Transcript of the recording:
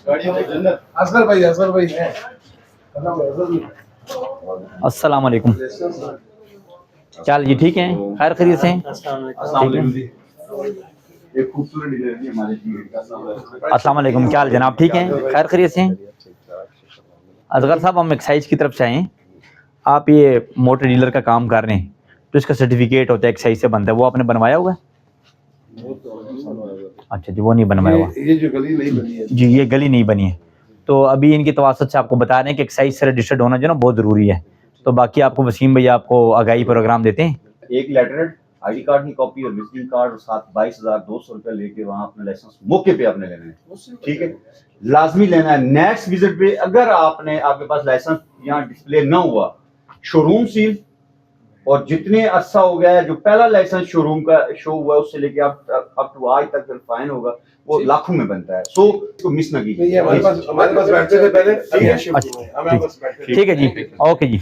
असगर भाई है। अस्सलाम वालेकुम। क्या हाल जी, ठीक हैं? खैर खैरियत से हैं? खूबसूरत डीलर है हमारे अस्सलाम वालेकुम। क्या हाल जनाब, ठीक हैं? खैर खैरियत से हैं? असगर साहब, हम एक्साइज की तरफ से आए हैं। आप ये मोटर डीलर का काम कर रहे हैं, तो इसका सर्टिफिकेट होता है, एक्साइज से बनता है, वो आपने बनवाया हुआ है? अच्छा जी, वो नहीं बनवाया हुआ। ये जो गली नहीं बनी है जी, ये गली नहीं बनी है। तो अभी इनकी तवासत से आपको बता रहे हैं कि एक्साइज से रजिस्टर्ड होना जो है ना बहुत ज़रूरी है। तो बाकी आपको वसीम भैया आपको आगाही प्रोग्राम देते हैं। एक लेटर आईडी कार्ड की कॉपी और विजिटिंग कार्ड और साथ 22,200 रुपया लेके वहां अपना लाइसेंस मौके पे आपने लेना है, ठीक है, लाजमी लेना है। नेक्स्ट विजिट पे अगर आपके पास लाइसेंस यहाँ डिस्प्ले ना हुआ, शोरूम सील, और जितने अरसा हो गया है जो पहला लाइसेंस शोरूम का शो हुआ है उससे लेके अब टू आज तक जो फाइन होगा वो लाखों में बनता है। सो इसको मिस ना कीजिए। हमारे पास बैठते थे पहले। ठीक है जी, ओके जी।